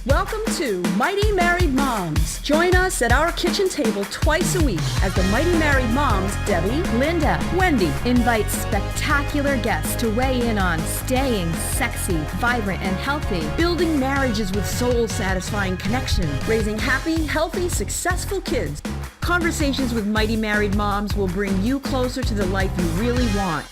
Welcome to Mighty Married Moms. Join us at our kitchen table twice a week as the Mighty Married Moms, Debbie, Linda, Wendy, invite spectacular guests to weigh in on staying sexy, vibrant, and healthy, building marriages with soul-satisfying connection, raising happy, healthy, successful kids. Conversations with Mighty Married Moms will bring you closer to the life you really want.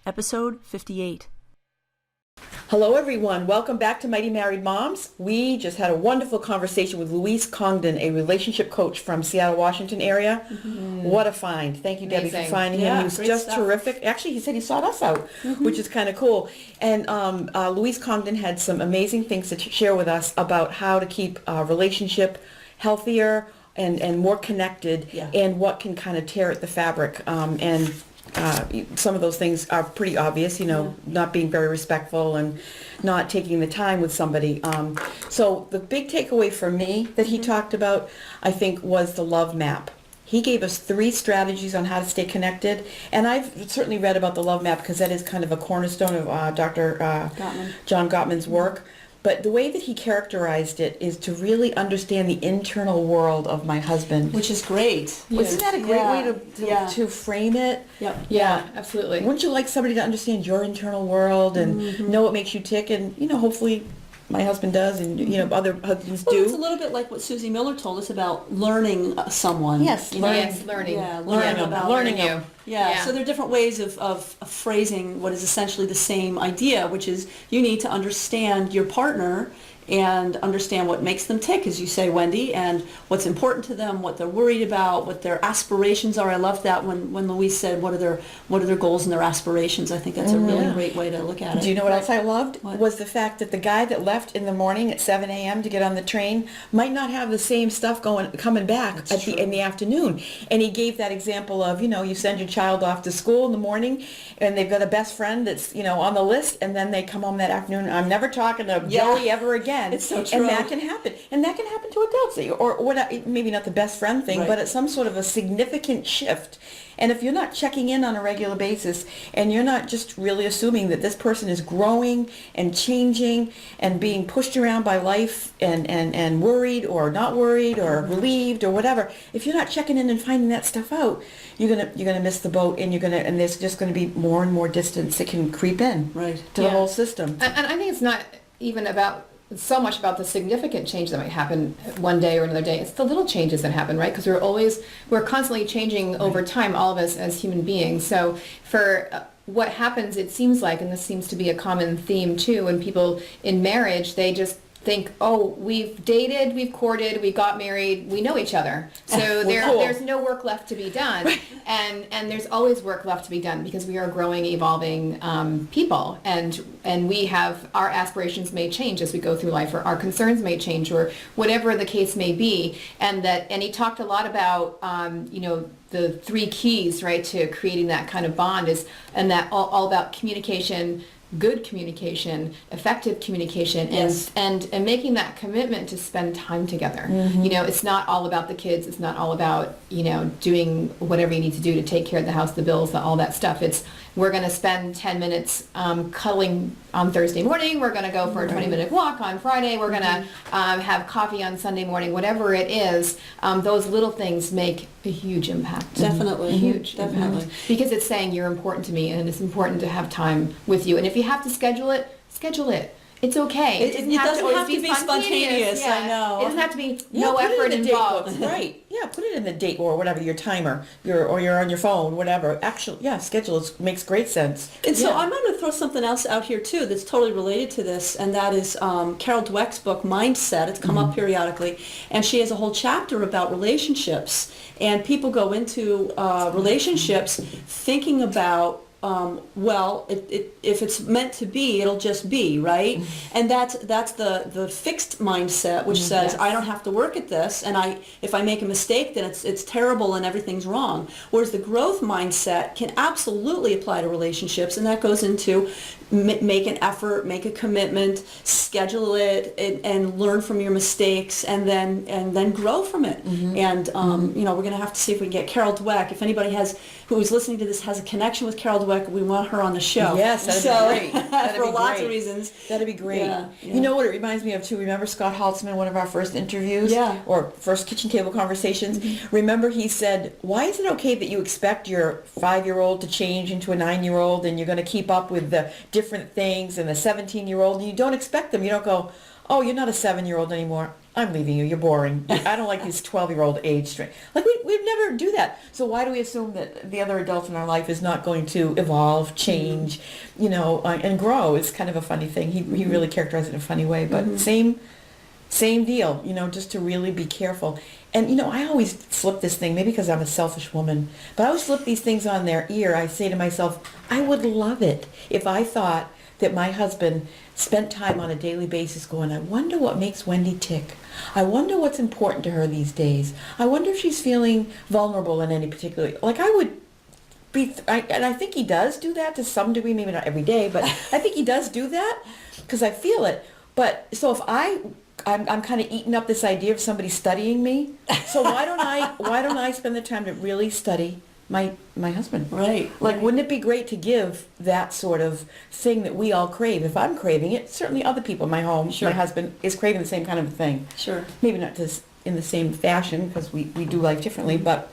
Episode 58. Hello everyone, welcome back to Mighty Married Moms. We just had a wonderful conversation with Luis Congdon, a relationship coach from Seattle, Washington area. Mm-hmm. What a find. Thank you, Debbie, for finding him. He was just stuff. Terrific. Actually, he said he sought us out, which is kind of cool. And Luis Congdon had some amazing things to share with us about how to keep a relationship healthier and more connected, and what can kind of tear at the fabric. Some of those things are pretty obvious, not being very respectful and not taking the time with somebody. So the big takeaway for me that he talked about, I think, was the love map. He gave us 3 strategies on how to stay connected. And I've certainly read about the love map because that is kind of a cornerstone of Dr. John Gottman's work. But the way that he characterized it is to really understand the internal world of my husband. Which is great. Isn't that a great way to frame it? Yep. Yeah, absolutely. Wouldn't you like somebody to understand your internal world and know what makes you tick? And, hopefully my husband does, and, other husbands do. It's a little bit like what Susie Miller told us about learning someone. Yes, learning. Yeah, learning you. Yeah, so there are different ways of phrasing what is essentially the same idea, which is you need to understand your partner and understand what makes them tick, as you say, Wendy, and what's important to them, what they're worried about, what their aspirations are. I love that when Louise said, what are their goals and their aspirations. I think that's a really great way to look at it. Do you know what else I loved? Was the fact that the guy that left in the morning at 7 a.m. to get on the train might not have the same stuff coming back in the afternoon. And he gave that example of, you send your child off to school in the morning and they've got a best friend that's, on the list, and then they come home that afternoon, I'm never talking to Joey ever again. It's so true. And that can happen. And that can happen to adults. Or what? Maybe not the best friend thing, but it's some sort of a significant shift. And if you're not checking in on a regular basis and you're not just really assuming that this person is growing and changing and being pushed around by life and worried or not worried or relieved or whatever, if you're not checking in and finding that stuff out, you're gonna miss the boat, and there's just gonna be more and more distance that can creep in to the whole system. And I think it's not even so much about the significant change that might happen one day or another day. It's the little changes that happen, right? Because we're constantly changing over time, all of us as human beings. So for what happens, it seems like, and this seems to be a common theme too, when people in marriage, they just think, oh, we've dated, we've courted, we got married, we know each other. So there's no work left to be done. And there's always work left to be done because we are growing, evolving people. And we have, our aspirations may change as we go through life, or our concerns may change, or whatever the case may be. And he talked a lot about, the 3 keys, right, to creating that kind of bond and that all about communication, good communication, effective communication, and making that commitment to spend time together. It's not all about the kids. It's not all about, doing whatever you need to do to take care of the house, the bills, all that stuff. It's, we're going to spend 10 minutes cuddling on Thursday morning. We're going to go for a 20-minute walk on Friday. We're going to have coffee on Sunday morning. Whatever it is, those little things make a huge impact. Definitely. Huge impact. Because it's saying you're important to me, and it's important to have time with you. And if you have to schedule it, schedule it. It's okay. It doesn't have to be spontaneous. Yeah. I know. It doesn't have to be no effort involved. Right. Yeah, put it in the date or whatever, your timer, or you're on your phone, whatever. Actually, schedule it. Makes great sense. And so I'm going to throw something else out here too that's totally related to this, and that is Carol Dweck's book, Mindset. It's come up periodically, and she has a whole chapter about relationships. And people go into relationships thinking about if it's meant to be, it'll just be, right? And that's the fixed mindset, which says I don't have to work at this, and if I make a mistake, then it's terrible and everything's wrong. Whereas the growth mindset can absolutely apply to relationships, and that goes into make an effort, make a commitment, schedule it and learn from your mistakes and then grow from it. And we're going to have to see if we can get Carol Dweck. If anybody who is listening to this has a connection with Carol Dweck, we want her on the show. Yes, that'd be great. That'd for be lots great. of reasons. That'd be great. Yeah. You know what it reminds me of too? Remember Scott Haltzman, one of our first interviews? Yeah. Or first kitchen table conversations? Remember he said, why is it okay that you expect your 5-year-old to change into a 9-year-old and you're going to keep up with the different things and the 17-year-old and you don't expect them. You don't go, oh, you're not a 7-year-old anymore. I'm leaving you. You're boring. I don't like these 12-year-old age string. Like we'd never do that. So why do we assume that the other adult in our life is not going to evolve, change, and grow? It's kind of a funny thing. He really characterized it in a funny way, but same deal. Just to really be careful. And I always flip this thing, maybe because I'm a selfish woman, but I always flip these things on their ear. I say to myself, I would love it if I thought that my husband spent time on a daily basis going, I wonder what makes Wendy tick. I wonder what's important to her these days. I wonder if she's feeling vulnerable in any particular way. Like I would be, and I think he does do that to some degree, maybe not every day, but I think he does do that because I feel it. But so if I'm kind of eating up this idea of somebody studying me. So why don't I spend the time to really study my husband? Right. Like, wouldn't it be great to give that sort of thing that we all crave? If I'm craving it, certainly other people in my home, Sure. my husband is craving the same kind of thing. Sure. Maybe not just in the same fashion because we do life differently. But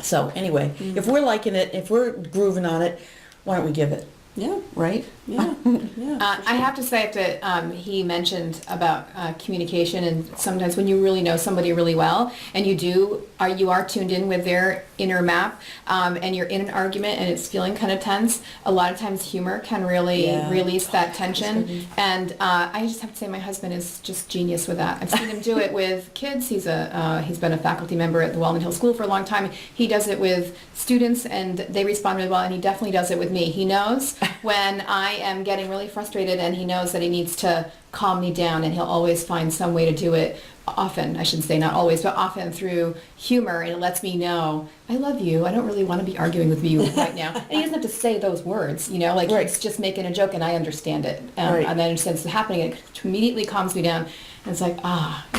so anyway, if we're liking it, if we're grooving on it, why don't we give it? Yeah. Right? Yeah. Yeah. I have to say that he mentioned about communication, and sometimes when you really know somebody really well, and you are tuned in with their inner map, and you're in an argument and it's feeling kind of tense. A lot of times, humor can really release that tension. And I just have to say, my husband is just genius with that. I've seen him do it with kids. He's been a faculty member at the Walnut Hill School for a long time. He does it with students, and they respond really well. And he definitely does it with me. He knows when I am getting really frustrated, and he knows that he needs to calm me down, and he'll always find some way to do it. Often, I shouldn't say not always, but often through humor, and it lets me know, I love you. I don't really want to be arguing with you right now. And he doesn't have to say those words, like Right. he's just making a joke, and I understand it. Right. And I understand it's happening. It immediately calms me down. And it's like,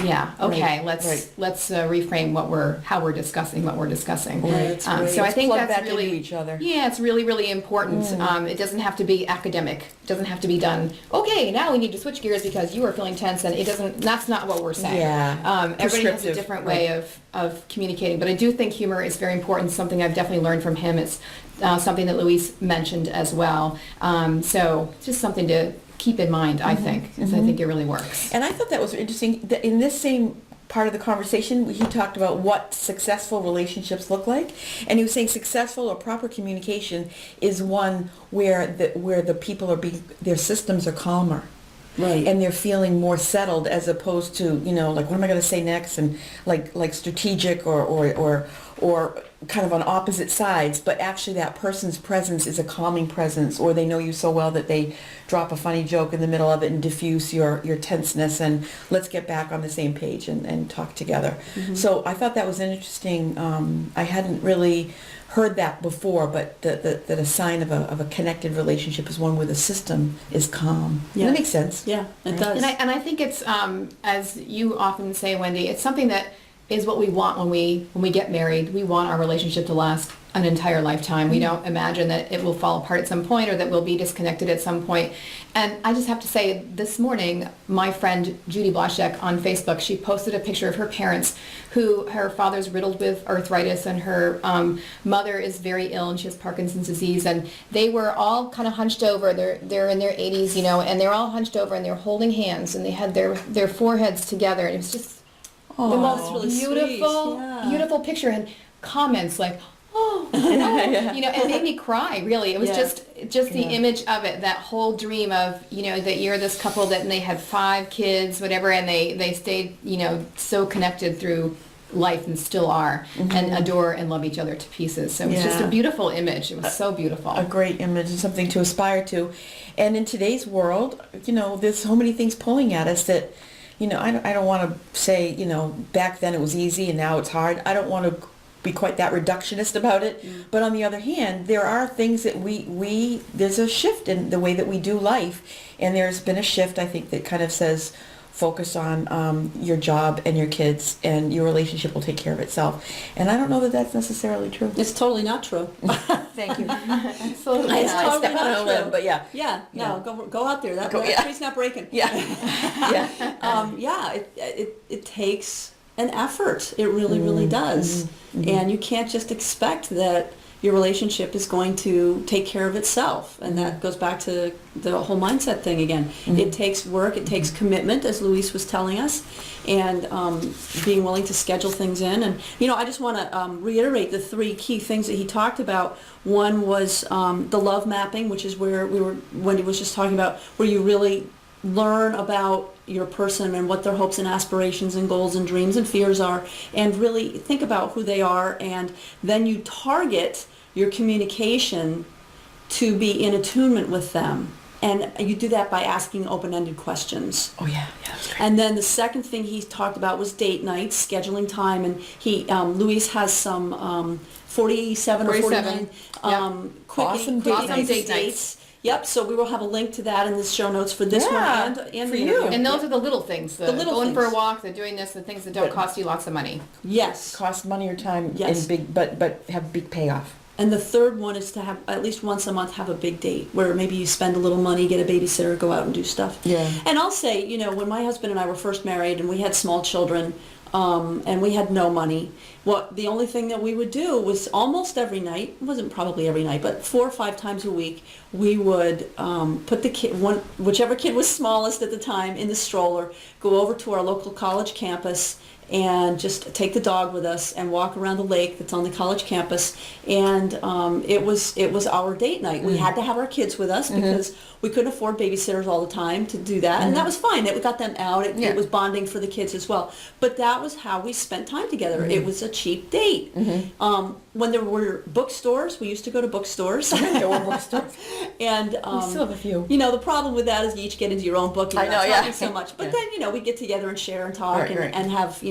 yeah, okay, Right. let's reframe how we're discussing what we're discussing. Right. So I Let's think plug that's back really into each other. Yeah, it's really, really important. It doesn't have to be academic. It doesn't have to be done. Okay, now we need to switch gears because you are feeling tense, and it doesn't. That's not what we're saying. Yeah. Everybody has a different way of communicating, but I do think humor is very important. Something I've definitely learned from him. It's something that Luis mentioned as well. So it's just something to keep in mind, I think, because I think it really works. And I thought that was interesting. That in this same part of the conversation, he talked about what successful relationships look like, and he was saying successful or proper communication is one where the people their systems are calmer. Right. And they're feeling more settled as opposed to, like, what am I going to say next? And like strategic or kind of on opposite sides, but actually that person's presence is a calming presence, or they know you so well that they drop a funny joke in the middle of it and diffuse your tenseness, and let's get back on the same page and talk together. So I thought that was interesting. I hadn't really heard that before, but that a sign of a connected relationship is one where the system is calm. Yeah. That makes sense. Yeah, it does. And I think it's, as you often say, Wendy, it's something that is what we want when we get married. We want our relationship to last an entire lifetime. We don't imagine that it will fall apart at some point or that we'll be disconnected at some point. And I just have to say, this morning, my friend Judy Blaszek on Facebook, she posted a picture of her parents her father's riddled with arthritis, and her mother is very ill, and she has Parkinson's disease, and they were all kind of hunched over. They're in their 80s, and they're all hunched over, and they're holding hands, and they had their foreheads together, and it was just the most really beautiful, sweet. Yeah. beautiful picture, and comments like, oh, it made me cry, really. It was just the image of it, that whole dream of, that you're this couple that, and they had 5 kids, whatever, and they stayed, so connected through life and still are, and adore and love each other to pieces. So it was just a beautiful image. It was so beautiful. A great image and something to aspire to. And in today's world, there's so many things pulling at us that, I don't want to say, back then it was easy and now it's hard. I don't want to be quite that reductionist about it. But on the other hand, there are things that there's a shift in the way that we do life, and there's been a shift, I think, that kind of says focus on your job and your kids, and your relationship will take care of itself. And I don't know that that's necessarily true. It's totally not true. Thank you. Absolutely. It's I totally stepped on not a true. limb, but yeah. Yeah, no, go out there. That tree's not breaking. Yeah. Yeah. It takes an effort. It really, really does. And you can't just expect that your relationship is going to take care of itself. And that goes back to the whole mindset thing again. It takes work, it takes commitment, as Luis was telling us, and being willing to schedule things in. And, I just want to reiterate the 3 key things that he talked about. One was the love mapping, which is where Wendy was just talking about, where you really learn about your person and what their hopes and aspirations and goals and dreams and fears are, and really think about who they are, and then you target your communication to be in attunement with them. And you do that by asking open-ended questions. Oh yeah, that's great. And then the second thing he talked about was date nights, scheduling time, and Luis has some 47 or 49 quick Awesome date dates. Yep, so we will have a link to that in the show notes for this one and for the you. interview. And those are the little things. The little going for a things. walk, the doing this, the things that don't cost you lots of money. Yes. Cost money or time, Yes. and big, but have big payoff. And the third one is to have, at least once a month, have a big date where maybe you spend a little money, get a babysitter, go out and do stuff. Yeah. And I'll say, when my husband and I were first married and we had small children, and we had no money, the only thing that we would do was almost every night, it wasn't probably every night, but 4 or 5 times a week, we would put the kid, whichever kid was smallest at the time, in the stroller, go over to our local college campus and just take the dog with us and walk around the lake that's on the college campus. And it was our date night. We had to have our kids with us because we couldn't afford babysitters all the time to do that. And that was fine. It got them out. It was bonding for the kids as well. But that was how we spent time together. It was a cheap date. When there were bookstores, we used to go to bookstores. There were bookstores. And We still have a few. the problem with that is you each get into your own book and I you're know, not yeah. talking so much. But then, we get together and share and talk Right. and have,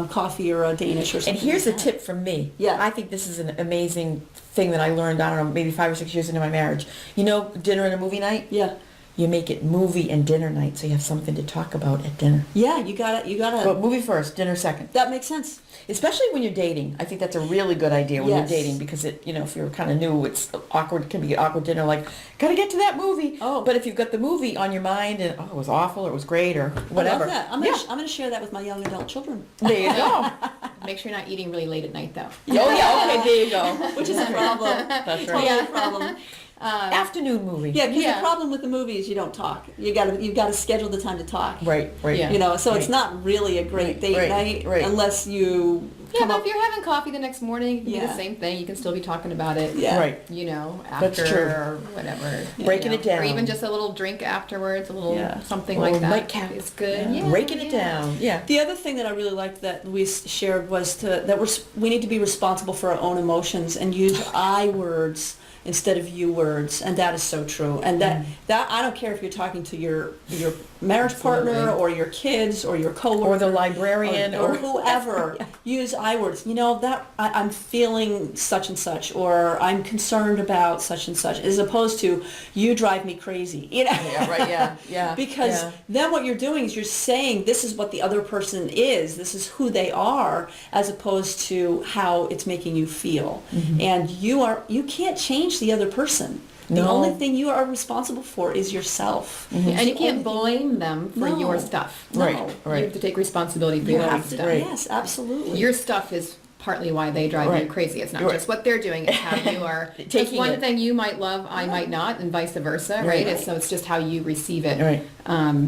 coffee or a Danish or something. And here's a like that. tip from me. Yeah. I think this is an amazing thing that I learned, I don't know, maybe 5 or 6 years into my marriage. Dinner and a movie night? Yeah. You make it movie and dinner night so you have something to talk about at dinner. Yeah, you gotta. But movie first, dinner second. That makes sense. Especially when you're dating. I think that's a really good idea when Yes. you're dating, because if you're kind of new, it's awkward. It can be an awkward dinner, like, gotta get to that movie. Oh. But if you've got the movie on your mind and, it was awful or it was great or whatever. I love that. I'm gonna share that with my young adult children. There you go. Make sure you're not eating really late at night, though. Oh yeah, okay, there you go. Which is a problem. That's Totally right. a problem. Afternoon movie. Yeah, because Yeah. the problem with the movie is you don't talk. You gotta schedule the time to talk. Right. Yeah. So it's Right. not really a great date Right, night right. unless you Yeah, come but up. if you're having coffee the next morning, you can do Yeah. the same thing. You can still be talking about it. Yeah. Right. After That's true. or whatever. Breaking it down. Or even just a little drink afterwards, a little Yeah. something Or like that. nightcap. It's good. Yeah. Yeah. Breaking it down. Yeah. The other thing that I really liked that Luis shared was that we need to be responsible for our own emotions and use I words instead of you words, and that is so true. And that I don't care if you're talking to your marriage partner or your kids or your coworker Or the librarian or whoever. Use I words. That I'm feeling such and such, or I'm concerned about such and such, as opposed to you drive me crazy. Yeah, right, yeah. Because then what you're doing is you're saying this is what the other person is, this is who they are, as opposed to how it's making you feel. And you can't change the other person. The No. only thing you are responsible for is yourself. And you can't blame them for No. your stuff. Right, No. right. You have to take responsibility for You your own have to, stuff. Right. yes, absolutely. Your stuff is partly why they drive Right. you crazy. It's not Right. just what they're doing, it's how you are. Just Taking one it. thing you might love, I might not, and vice versa, right? Right. So it's just how you receive it. Right.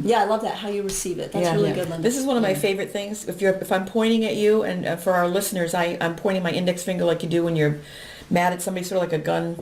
Yeah, I love that, how you receive it. That's Yeah. really Yeah. good, Linda. This is one of my favorite things. If I'm pointing at you, and for our listeners, I'm pointing my index finger like you do when you're mad at somebody, sort of like a gun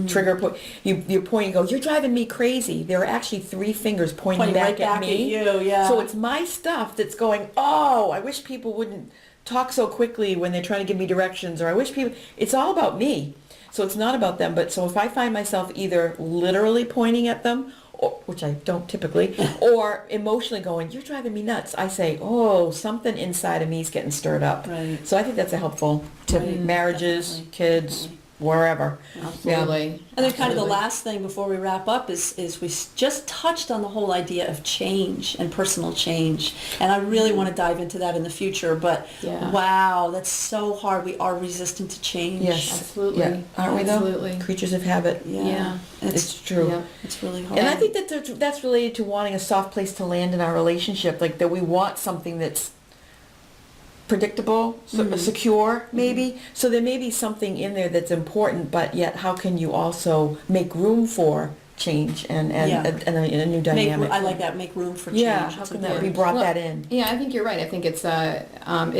trigger. You're pointing, go, you're driving me crazy. There are actually 3 fingers pointing Pointing right back at back me. at you, yeah. So it's my stuff that's going, oh, I wish people wouldn't talk so quickly when they're trying to give me directions, or I wish people, it's all about me. So it's not about them. But so if I find myself either literally pointing at them or, which I don't typically, or emotionally going, you're driving me nuts, I say, oh, something inside of me is getting stirred up. Right. So I think that's a helpful tip. Right, Marriages, definitely. kids, wherever. Absolutely. And then kind of the Absolutely. last thing before we wrap up is we just touched on the whole idea of change and personal change. And I really want to dive into that in the future, but Yeah. wow, that's so hard. We are resistant to change. Yes. Absolutely. Yeah. Aren't we though? Absolutely. Creatures of habit. Yeah. Yeah. It's true. Yeah. It's really hard. And I think that that's related to wanting a soft place to land in our relationship, like that we want something that's predictable, secure, maybe. So there may be something in there that's important, but yet how can you also make room for change and Yeah. a new dynamic? I like that. Make room for change. Yeah, how It's can that important. be brought Well, that in? Yeah, I think you're right. I think it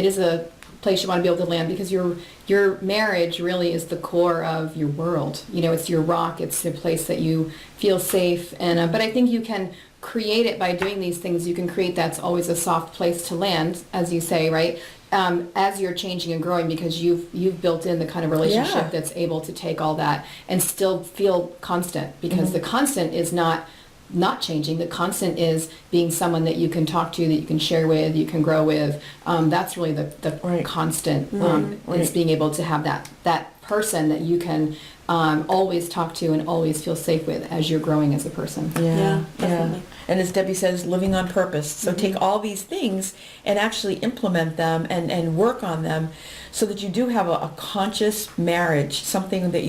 is a place you want to be able to land because your marriage really is the core of your world. You know, it's your rock. It's the place that you feel safe. And but I think you can create it by doing these things. You can create that's always a soft place to land, as you say, right? As you're changing and growing, because you've built in the kind of relationship Yeah. that's able to take all that and still feel constant, because the constant is not changing. The constant is being someone that you can talk to, that you can share with, you can grow with. That's really the Right. constant, Right. is being able to have that person that you can always talk to and always feel safe with as you're growing as a person. Yeah, definitely. And as Debbie says, living on purpose. So take all these things and actually implement them and work on them so that you do have a conscious marriage, something that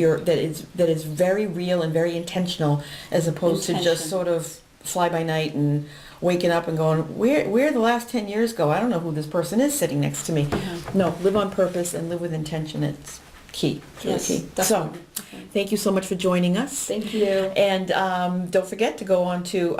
is very real and very intentional, as opposed to just Intention. sort of fly by night and waking up and going, where the last 10 years go? I don't know who this person is sitting next to me. No, live on purpose and live with intention. It's key. It's really Yes, key. definitely. So thank you so much for joining us. Thank you. And don't forget to go on to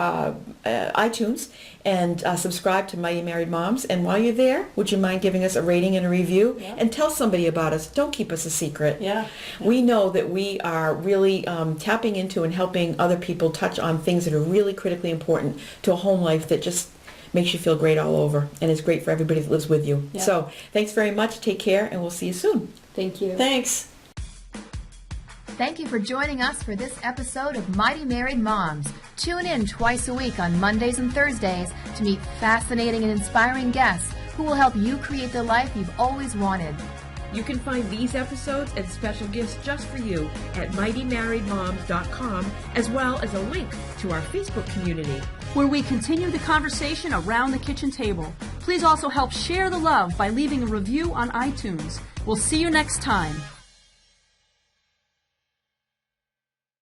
iTunes and subscribe to Mighty Married Moms. And while you're there, would you mind giving us a rating and a review? Yeah. And tell somebody about us. Don't keep us a secret. Yeah. We know that we are really tapping into and helping other people touch on things that are really critically important to a home life that just makes you feel great all over and is great for everybody that lives with you. Yeah. So thanks very much. Take care, and we'll see you soon. Thank you. Thanks. Thank you for joining us for this episode of Mighty Married Moms. Tune in twice a week on Mondays and Thursdays to meet fascinating and inspiring guests who will help you create the life you've always wanted. You can find these episodes and special gifts just for you at mightymarriedmoms.com, as well as a link to our Facebook community. where we continue the conversation around the kitchen table. Please also help share the love by leaving a review on iTunes. We'll see you next time.